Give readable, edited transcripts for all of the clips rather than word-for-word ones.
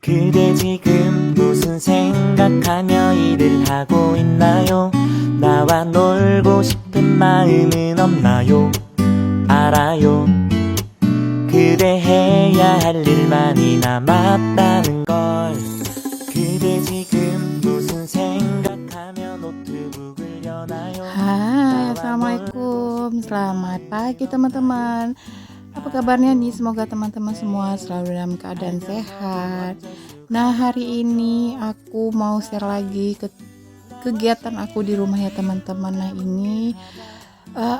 그대 지금 무슨 생각하며 일을 하고 있나요? 나와 놀고 싶은 마음은 없나요? 알아요. 그대 해야 할 일만이 남았다는 걸. 그대 지금 무슨 생각하며 노트북을 여나요? Hai, assalamualaikum, selamat pagi teman-teman. Apa kabarnya nih? Semoga teman-teman semua selalu dalam keadaan sehat. Nah, hari ini aku mau share lagi kegiatan aku di rumah ya teman-teman. Nah, ini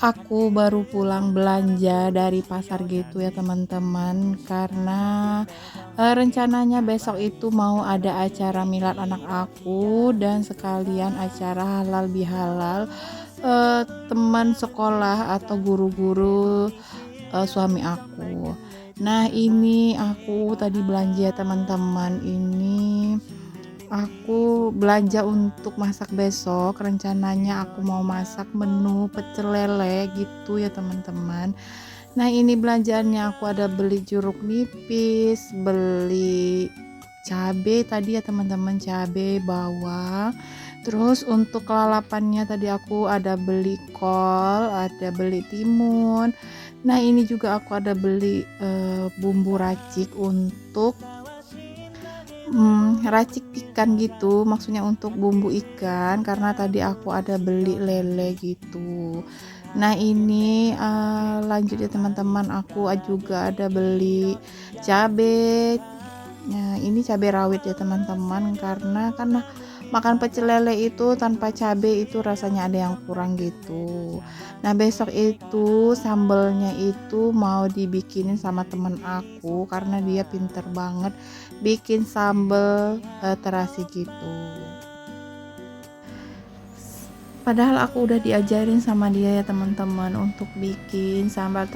aku baru pulang belanja dari pasar gitu ya teman-teman, karena rencananya besok itu mau ada acara milad anak aku dan sekalian acara halal bihalal teman sekolah atau guru-guru suami aku. Nah, ini aku tadi belanja teman-teman. Ini aku belanja untuk masak besok. Rencananya aku mau masak menu pecel lele gitu ya teman-teman. Nah, ini belanjaannya aku ada beli jeruk nipis, beli cabe tadi ya teman-teman, cabe, bawang. Terus untuk lalapannya tadi aku ada beli kol, ada beli timun. Nah, ini juga aku ada beli bumbu racik untuk racik ikan gitu, maksudnya untuk bumbu ikan, karena tadi aku ada beli lele gitu. Nah, ini lanjut ya teman-teman, aku juga ada beli cabe. Nah, ini cabai rawit ya teman-teman, karena makan pecel lele itu tanpa cabai itu rasanya ada yang kurang gitu. Nah, besok itu sambelnya itu mau dibikinin sama temen aku, karena dia pinter banget bikin sambel terasi gitu. Padahal aku udah diajarin sama dia ya teman-teman untuk bikin sambal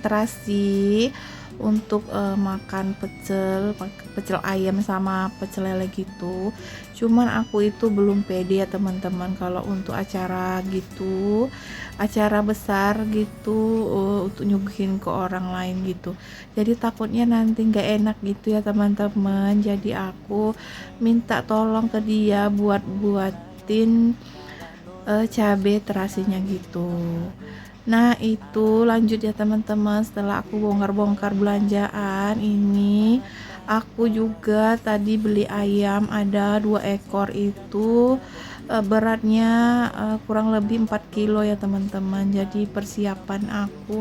terasi untuk makan pecel ayam sama pecel lele gitu. Cuman aku itu belum pede ya teman-teman kalau untuk acara gitu, acara besar gitu, untuk nyuguhin ke orang lain gitu. Jadi takutnya nanti nggak enak gitu ya teman-teman. Jadi aku minta tolong ke dia buatin cabai terasinya gitu. Nah, itu lanjut ya teman-teman, setelah aku bongkar-bongkar belanjaan ini, aku juga tadi beli ayam ada 2 ekor itu beratnya kurang lebih 4 kilo ya teman-teman. Jadi persiapan aku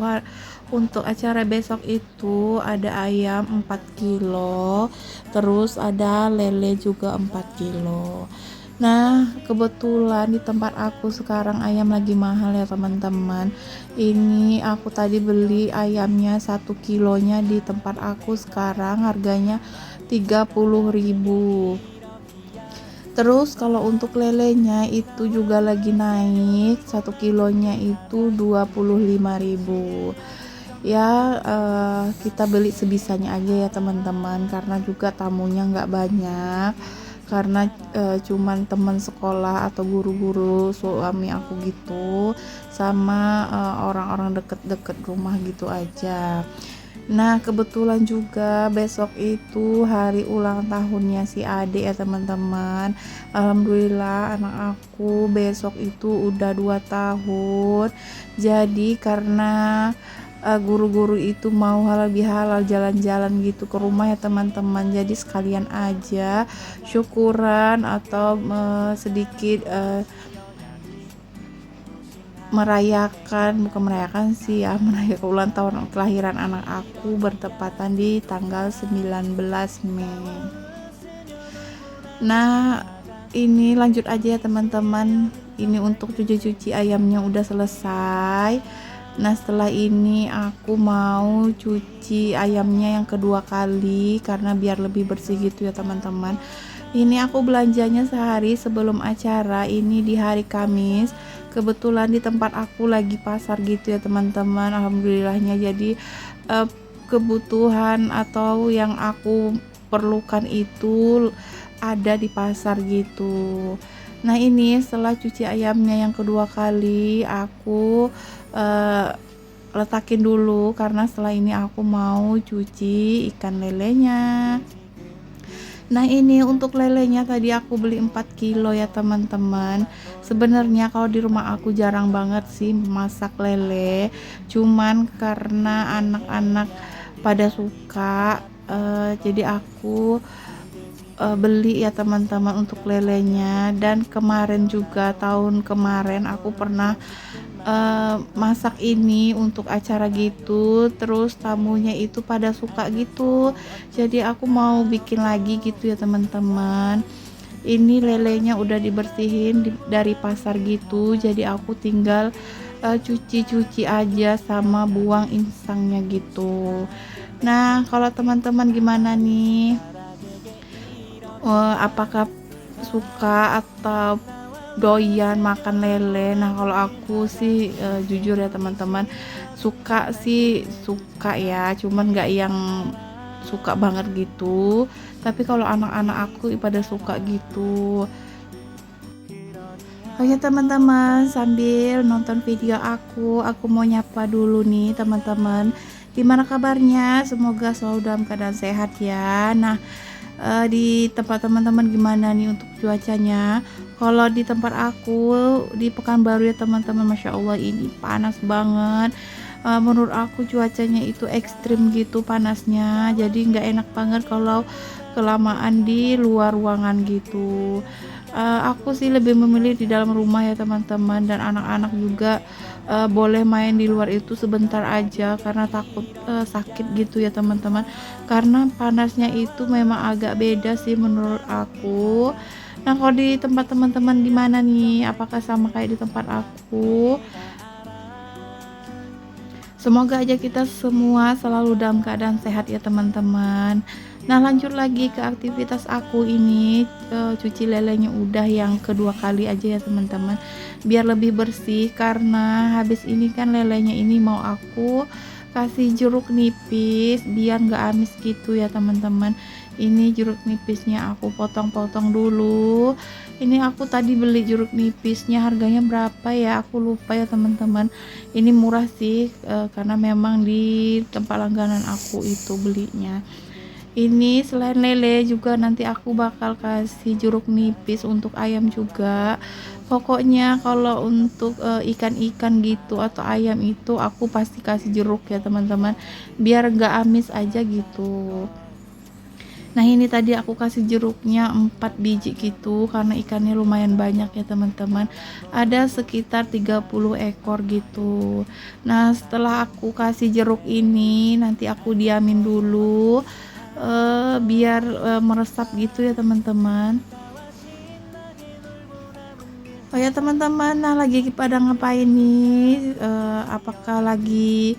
untuk acara besok itu ada ayam 4 kilo, terus ada lele juga 4 kilo. Nah, kebetulan di tempat aku sekarang ayam lagi mahal ya teman-teman. Ini aku tadi beli ayamnya 1 kilonya di tempat aku sekarang harganya 30.000. Terus kalau untuk lelenya itu juga lagi naik, 1 kilonya itu 25.000. Ya, kita beli sebisanya aja ya teman-teman, karena juga tamunya nggak banyak, karena cuman teman sekolah atau guru-guru suami aku gitu, sama orang-orang deket-deket rumah gitu aja. Nah, kebetulan juga besok itu hari ulang tahunnya si adik ya teman-teman. Alhamdulillah anak aku besok itu udah 2 tahun. Jadi karena guru-guru itu mau halal bihalal jalan-jalan gitu ke rumah ya teman-teman, jadi sekalian aja syukuran atau sedikit bukan merayakan sih ya, merayakan ulang tahun kelahiran anak aku bertepatan di tanggal 19 Mei. Nah, ini lanjut aja ya teman-teman, ini untuk cuci ayamnya udah selesai. Nah, setelah ini aku mau cuci ayamnya yang kedua kali karena biar lebih bersih gitu ya teman-teman. Ini aku belanjanya sehari sebelum acara, ini di hari Kamis. Kebetulan di tempat aku lagi pasar gitu ya teman-teman. Alhamdulillahnya, jadi kebutuhan atau yang aku perlukan itu ada di pasar gitu. Nah, ini setelah cuci ayamnya yang kedua kali, aku letakin dulu karena setelah ini aku mau cuci ikan lelenya. Nah ini untuk lelenya tadi aku beli 4 kilo ya teman-teman. Sebenarnya kalau di rumah aku jarang banget sih masak lele, cuman karena anak-anak pada suka, jadi aku beli ya teman-teman untuk lelenya. Dan kemarin juga, tahun kemarin aku pernah masak ini untuk acara gitu, terus tamunya itu pada suka gitu, jadi aku mau bikin lagi gitu ya teman-teman. Ini lelenya udah dibersihin dari pasar gitu, jadi aku tinggal cuci-cuci aja sama buang insangnya gitu. Nah kalau teman-teman gimana nih? Apakah suka atau doyan makan lele? Nah kalau aku sih jujur ya teman-teman, suka sih suka ya, cuman nggak yang suka banget gitu. Tapi kalau anak-anak aku pada suka gitu. Oke teman-teman, sambil nonton video aku mau nyapa dulu nih teman-teman. Gimana kabarnya? Semoga selalu dalam keadaan sehat ya. Nah, di tempat teman-teman gimana nih untuk cuacanya? Kalau di tempat aku di Pekanbaru ya teman-teman, Masya Allah ini panas banget. Menurut aku cuacanya itu ekstrim gitu panasnya, jadi nggak enak banget kalau kelamaan di luar ruangan gitu. Aku sih lebih memilih di dalam rumah ya teman-teman, dan anak-anak juga boleh main di luar itu sebentar aja karena takut sakit gitu ya teman-teman, karena panasnya itu memang agak beda sih menurut aku. Nah kalau di tempat teman-teman gimana nih, apakah sama kayak di tempat aku? Semoga aja kita semua selalu dalam keadaan sehat ya teman-teman. Nah lanjut lagi ke aktivitas aku ini, cuci lelenya udah yang kedua kali aja ya teman-teman, biar lebih bersih, karena habis ini kan lelenya ini mau aku kasih jeruk nipis biar nggak amis gitu ya teman-teman. Ini jeruk nipisnya aku potong-potong dulu. Ini aku tadi beli jeruk nipisnya harganya berapa ya, aku lupa ya teman-teman. Ini murah sih, karena memang di tempat langganan aku itu belinya. Ini selain lele juga nanti aku bakal kasih jeruk nipis untuk ayam juga. Pokoknya kalau untuk ikan-ikan gitu atau ayam itu aku pasti kasih jeruk ya teman-teman, biar nggak amis aja gitu. Nah ini tadi aku kasih jeruknya 4 biji gitu, karena ikannya lumayan banyak ya teman-teman, ada sekitar 30 ekor gitu. Nah setelah aku kasih jeruk ini nanti aku diamin dulu, biar meresap gitu ya teman-teman. Oh ya teman-teman, nah lagi pada ngapain nih? Apakah lagi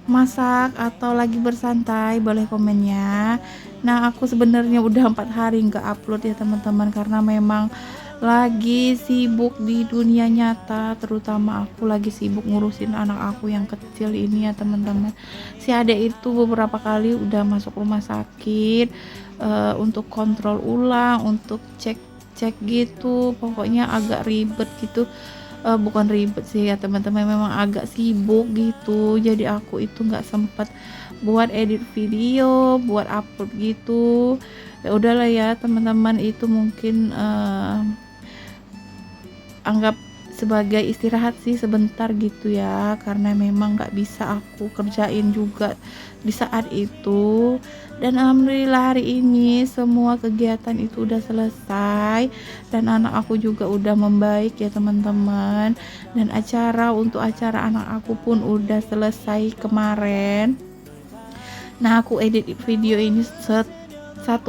masak atau lagi bersantai? Boleh komen ya. Nah aku sebenarnya udah 4 hari nggak upload ya teman-teman, karena memang lagi sibuk di dunia nyata, terutama aku lagi sibuk ngurusin anak aku yang kecil ini ya teman-teman. Si adek itu beberapa kali udah masuk rumah sakit, untuk kontrol ulang, untuk cek gitu, pokoknya agak ribet gitu. Bukan ribet sih ya teman-teman, memang agak sibuk gitu, jadi aku itu nggak sempet buat edit video, buat upload gitu. Ya udahlah ya teman-teman, itu mungkin anggap sebagai istirahat sih sebentar gitu ya, karena memang nggak bisa aku kerjain juga di saat itu. Dan alhamdulillah hari ini semua kegiatan itu udah selesai, dan anak aku juga udah membaik ya teman-teman, dan untuk acara anak aku pun udah selesai kemarin. Nah aku edit video ini 1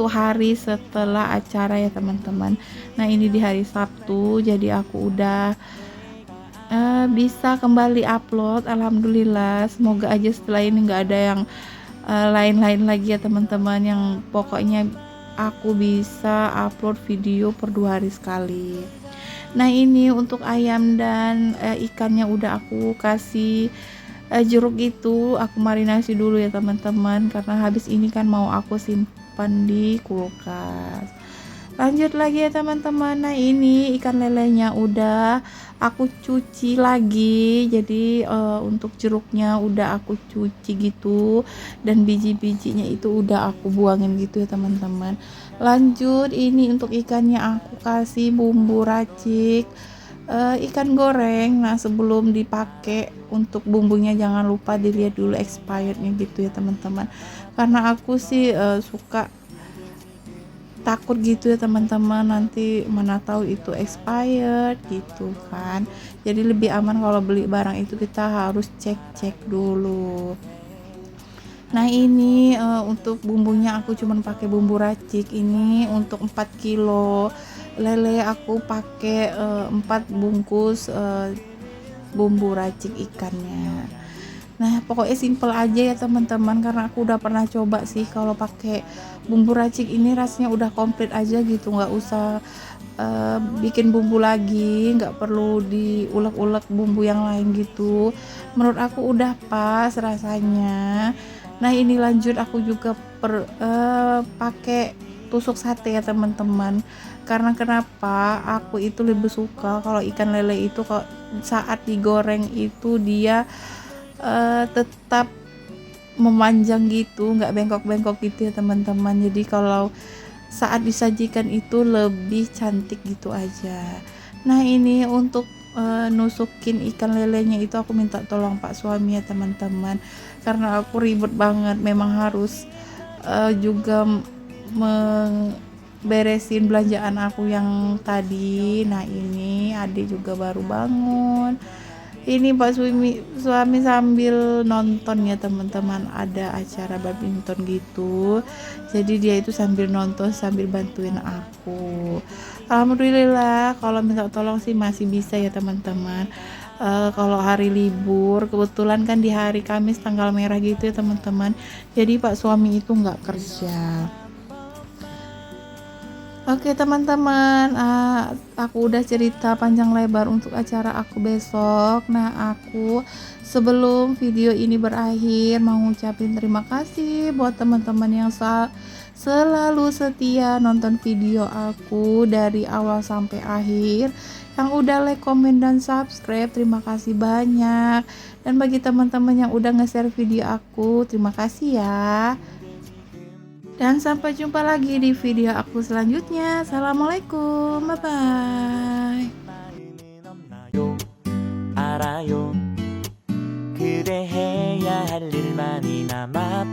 hari setelah acara ya teman-teman. Nah ini di hari Sabtu, jadi aku udah bisa kembali upload, alhamdulillah. Semoga aja setelah ini nggak ada yang lain-lain lagi ya teman-teman, yang pokoknya aku bisa upload video per 2 hari sekali. Nah ini untuk ayam dan ikannya udah aku kasih jeruk itu, aku marinasi dulu ya teman-teman, karena habis ini kan mau aku simpan di kulkas. Lanjut lagi ya teman-teman. Nah ini ikan lelenya udah aku cuci lagi. Jadi untuk jeruknya udah aku cuci gitu, dan biji-bijinya itu udah aku buangin gitu ya teman-teman. Lanjut ini untuk ikannya aku kasih bumbu racik ikan goreng. Nah sebelum dipakai untuk bumbunya jangan lupa dilihat dulu expirednya gitu ya teman-teman, karena aku sih suka takut gitu ya teman-teman, nanti mana tahu itu expired gitu kan. Jadi lebih aman kalau beli barang itu kita harus cek dulu. Nah ini untuk bumbunya aku cuman pakai bumbu racik. Ini untuk 4 kilo lele aku pakai 4 bungkus bumbu racik ikannya. Nah pokoknya simple aja ya teman-teman, karena aku udah pernah coba sih kalau pakai bumbu racik ini rasanya udah komplit aja gitu, nggak usah bikin bumbu lagi, nggak perlu diulek-ulek bumbu yang lain gitu. Menurut aku udah pas rasanya. Nah ini lanjut aku juga pakai tusuk sate ya teman-teman, karena kenapa aku itu lebih suka kalau ikan lele itu kalau saat digoreng itu dia tetap memanjang gitu, nggak bengkok-bengkok gitu ya teman-teman. Jadi kalau saat disajikan itu lebih cantik gitu aja. Nah ini untuk nusukin ikan lelenya itu aku minta tolong Pak suami ya teman-teman, karena aku ribet banget, memang harus juga beresin belanjaan aku yang tadi. Nah ini adik juga baru bangun. Ini Pak suami sambil nonton ya teman-teman, ada acara badminton gitu, jadi dia itu sambil nonton sambil bantuin aku. Alhamdulillah kalau minta tolong sih masih bisa ya teman-teman. Kalau hari libur kebetulan kan di hari Kamis tanggal merah gitu ya teman-teman, jadi Pak suami itu nggak kerja. Oke teman-teman, aku udah cerita panjang lebar untuk acara aku besok. Nah aku sebelum video ini berakhir mau ngucapin terima kasih buat teman-teman yang selalu setia nonton video aku dari awal sampai akhir, yang udah like, komen, dan subscribe, terima kasih banyak. Dan bagi teman-teman yang udah nge-share video aku, terima kasih ya. Dan sampai jumpa lagi di video aku selanjutnya. Assalamualaikum, bye bye. 마음은 없나요? 알아요. 그대 해야 할 일만이 남아